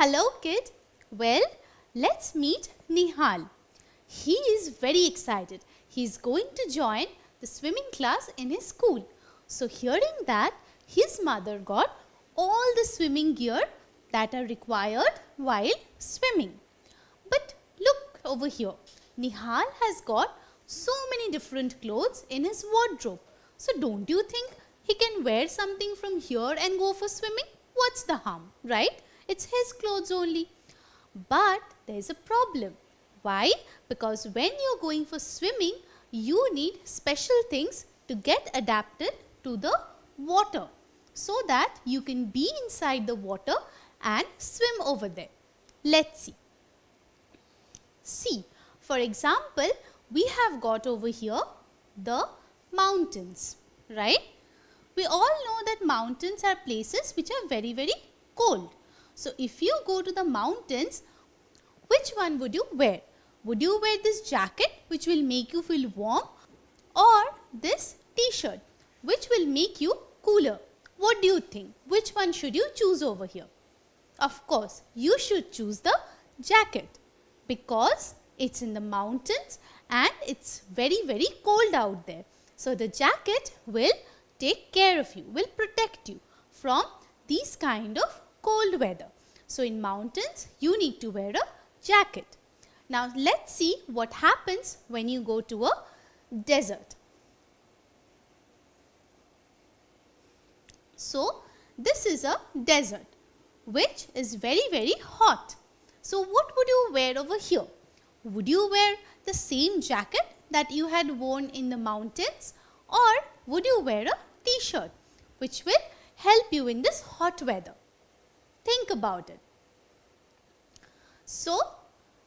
Hello kid. Well, let's meet Nihal. He is very excited. He is going to join the swimming class in his school. So hearing that, his mother got all the swimming gear that are required while swimming. But look over here. Nihal has got so many different clothes in his wardrobe. So don't you think he can wear something from here and go for swimming? What's the harm, right? It's his clothes only. But there's a problem. Why? Because when you're going for swimming, you need special things to get adapted to the water so that you can be inside the water and swim over there. Let's see. See, for example, we have got over here the mountains, right? We all know that mountains are places which are very, very cold. So, if you go to the mountains, which one would you wear? Would you wear this jacket which will make you feel warm, or this t-shirt which will make you cooler? What do you think? Which one should you choose over here? Of course, you should choose the jacket because it's in the mountains and it's very, very cold out there. So, the jacket will take care of you, will protect you from these kind of cold weather. So, in mountains, you need to wear a jacket. Now, let's see what happens when you go to a desert. So, this is a desert which is very, very hot. So, what would you wear over here? Would you wear the same jacket that you had worn in the mountains, or would you wear a t-shirt which will help you in this hot weather? Think about it. So,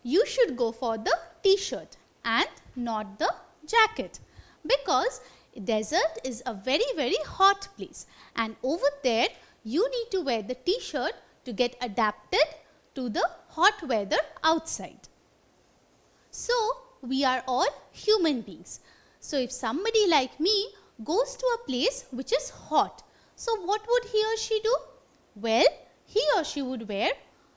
you should go for the t-shirt and not the jacket because desert is a very, very hot place and over there you need to wear the t-shirt to get adapted to the hot weather outside. So, we are all human beings. So, if somebody like me goes to a place which is hot, so what would he or she do? Well, he or she would wear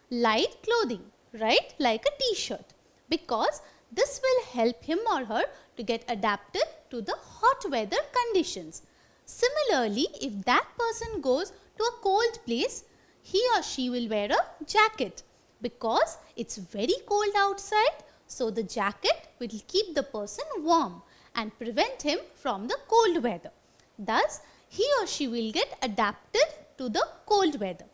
light clothing, right? Like a t-shirt, because this will help him or her to get adapted to the hot weather conditions. Similarly, if that person goes to a cold place, he or she will wear a jacket because it's very cold outside. So, the jacket will keep the person warm and prevent him from the cold weather. Thus, he or she will get adapted to the cold weather.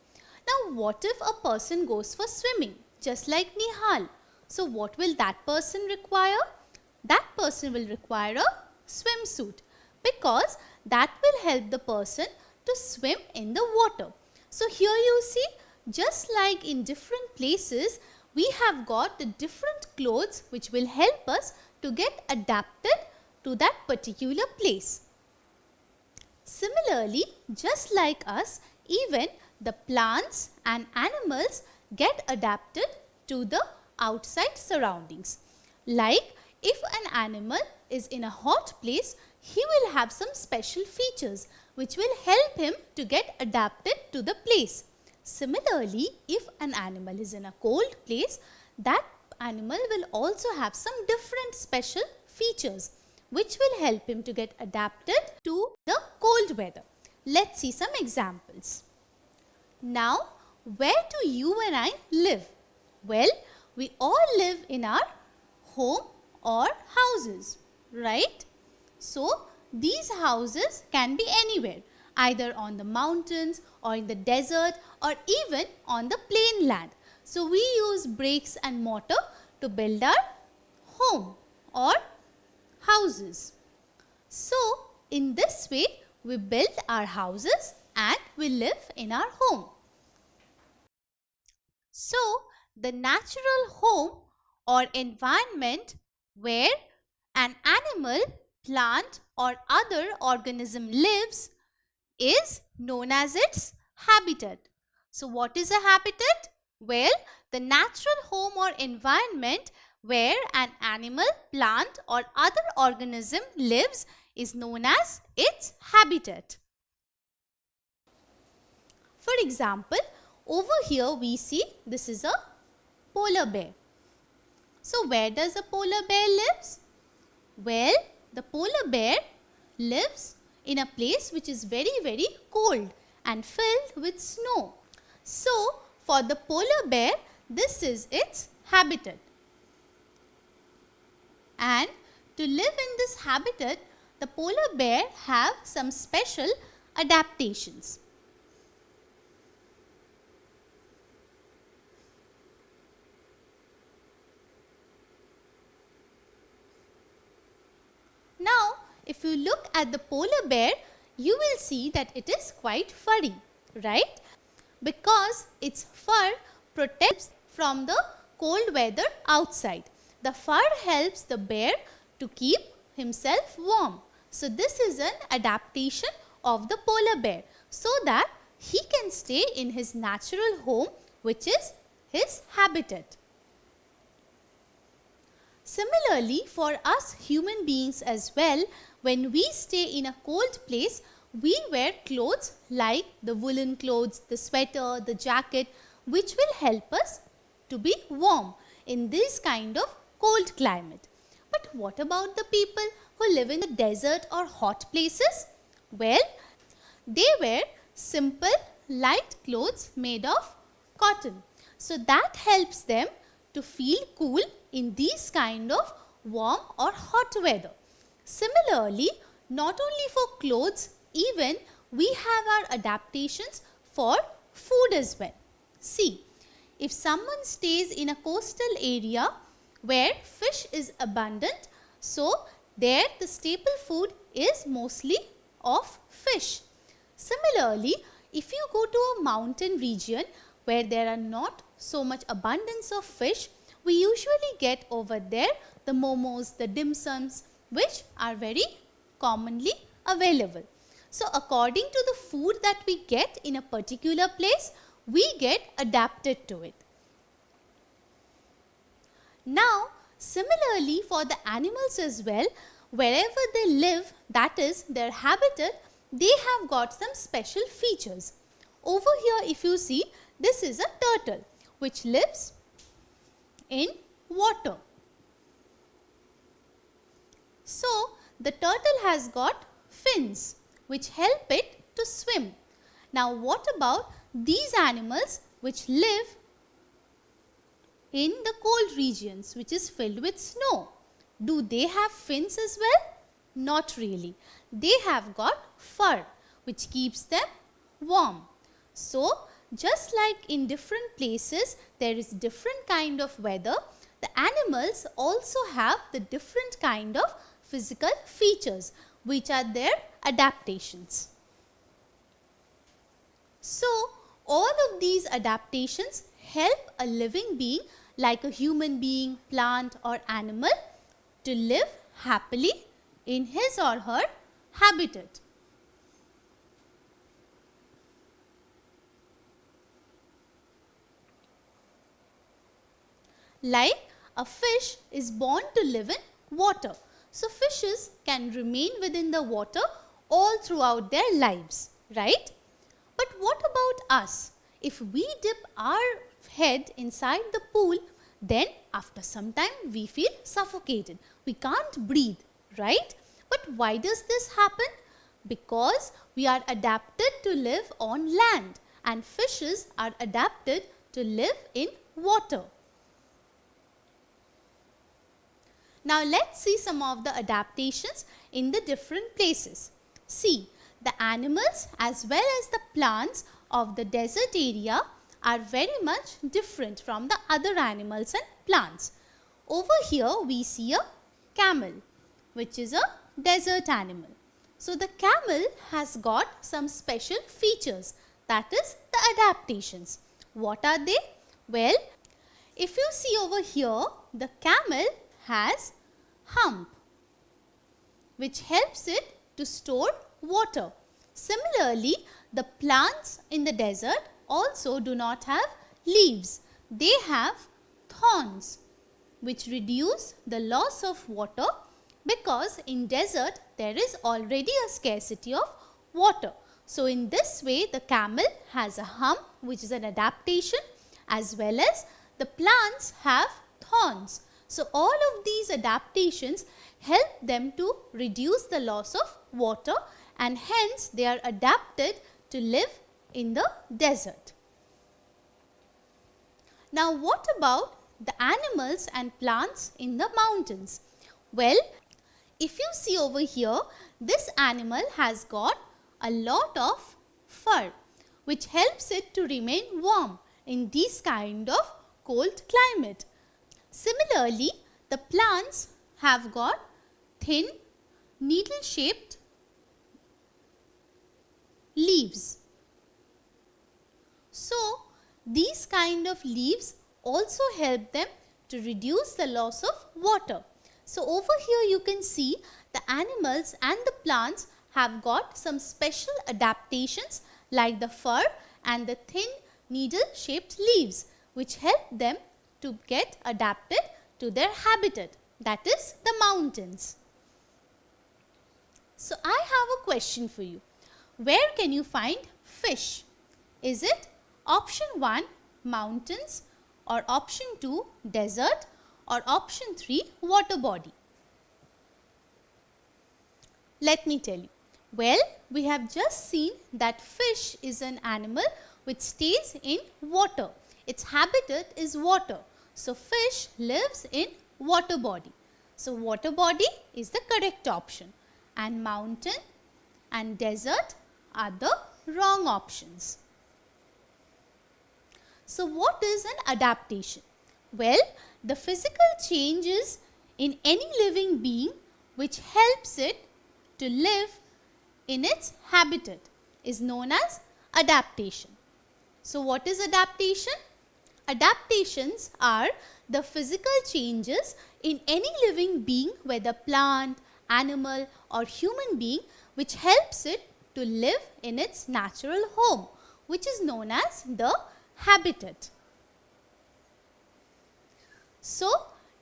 Now, what if a person goes for swimming, just like Nihal? So, what will that person require? That person will require a swimsuit because that will help the person to swim in the water. So, here you see, just like in different places, we have got the different clothes which will help us to get adapted to that particular place. Similarly, just like us, even the plants and animals get adapted to the outside surroundings. Like if an animal is in a hot place, he will have some special features which will help him to get adapted to the place. Similarly, if an animal is in a cold place, that animal will also have some different special features which will help him to get adapted to the cold weather. Let's see some examples. Now, where do you and I live? Well, we all live in our home or houses, right? So, these houses can be anywhere, either on the mountains or in the desert or even on the plain land. So, we use bricks and mortar to build our home or houses. So, in this way, we build our houses and we live in our home. So, the natural home or environment where an animal, plant or other organism lives is known as its habitat. So, what is a habitat? Well, the natural home or environment where an animal, plant or other organism lives is known as its habitat. For example, Over here we see this is a polar bear. So where does a polar bear lives? Well, the polar bear lives in a place which is very cold and filled with snow. So for the polar bear, this is its habitat. And to live in this habitat, the polar bear have some special adaptations. Now, if you look at the polar bear, you will see that it is quite furry, right? Because its fur protects from the cold weather outside. The fur helps the bear to keep himself warm. So this is an adaptation of the polar bear so that he can stay in his natural home, which is his habitat. Similarly, for us human beings as well, when we stay in a cold place, we wear clothes like the woolen clothes, the sweater, the jacket, which will help us to be warm in this kind of cold climate. But what about the people who live in the desert or hot places? Well, they wear simple light clothes made of cotton. So that helps them to feel cool in these kind of warm or hot weather. Similarly, not only for clothes, even we have our adaptations for food as well. See, if someone stays in a coastal area where fish is abundant, so there the staple food is mostly of fish. Similarly, if you go to a mountain region where there are not so much abundance of fish, we usually get over there the momos, the dim sums, which are very commonly available. So according to the food that we get in a particular place, we get adapted to it. Now, similarly for the animals as well, wherever they live, that is their habitat, they have got some special features. Over here if you see, this is a turtle which lives in water. So the turtle has got fins which help it to swim. Now what about these animals which live in the cold regions which is filled with snow? Do they have fins as well? Not really. They have got fur which keeps them warm. So just like in different places there is different kind of weather, the animals also have the different kind of physical features which are their adaptations. So all of these adaptations help a living being like a human being, plant or animal to live happily in his or her habitat. Like a fish is born to live in water. So fishes can remain within the water all throughout their lives, right? But what about us? If we dip our head inside the pool, then after some time we feel suffocated. We can't breathe, right? But why does this happen? Because we are adapted to live on land and fishes are adapted to live in water. Now let's see some of the adaptations in the different places. See, the animals as well as the plants of the desert area are very much different from the other animals and plants. Over here we see a camel, which is a desert animal. So the camel has got some special features, that is the adaptations. What are they? Well, if you see over here, the camel has hump which helps it to store water. Similarly, the plants in the desert also do not have leaves. They have thorns which reduce the loss of water, because in desert there is already a scarcity of water. So in this way, the camel has a hump, which is an adaptation, as well as the plants have thorns. So all of these adaptations help them to reduce the loss of water, and hence they are adapted to live in the desert. Now what about the animals and plants in the mountains? Well, if you see over here, this animal has got a lot of fur, which helps it to remain warm in this kind of cold climate. Similarly, the plants have got thin needle shaped leaves. So these kind of leaves also help them to reduce the loss of water. So over here you can see the animals and the plants have got some special adaptations like the fur and the thin needle shaped leaves, which help them to get adapted to their habitat, that is the mountains. So I have a question for you. Where can you find fish? Is it option 1 mountains, or option 2 desert, or option 3 water body? Let me tell you. Well, we have just seen that fish is an animal which stays in water. Its habitat is water. So fish lives in water body. So water body is the correct option, and mountain and desert are the wrong options. So what is an adaptation? Well, the physical changes in any living being which helps it to live in its habitat is known as adaptation. So what is adaptation? Adaptations are the physical changes in any living being, whether plant, animal or human being, which helps it to live in its natural home, which is known as the habitat. So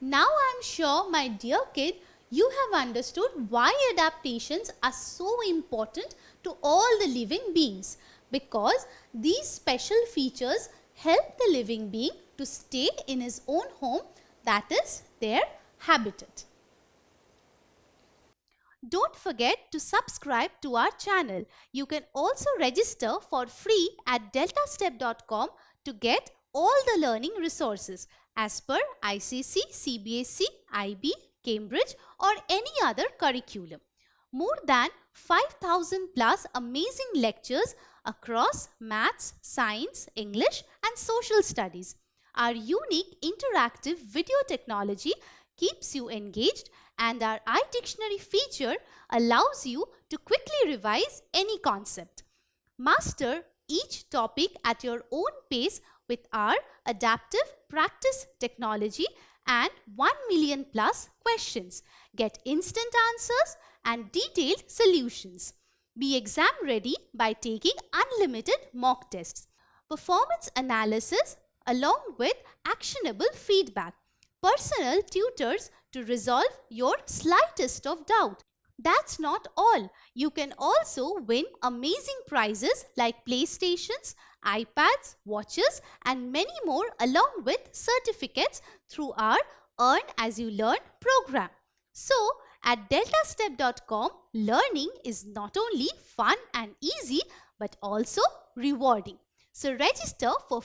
now I am sure, my dear kid, you have understood why adaptations are so important to all the living beings, because these special features help the living being to stay in his own home, that is their habitat. Don't forget to subscribe to our channel. You can also register for free at deltastep.com to get all the learning resources as per ICC, CBSE, IB, Cambridge or any other curriculum. More than 5,000 plus amazing lectures across maths, science, English and social studies. Our unique interactive video technology keeps you engaged, and our iDictionary feature allows you to quickly revise any concept. Master each topic at your own pace with our adaptive practice technology and 1 million plus questions. Get instant answers and detailed solutions. Be exam ready by taking unlimited mock tests, performance analysis along with actionable feedback, personal tutors to resolve your slightest of doubt. That's not all. You can also win amazing prizes like PlayStations, iPads, watches and many more, along with certificates through our Earn As You Learn program. So at deltastep.com, learning is not only fun and easy but also rewarding. So register for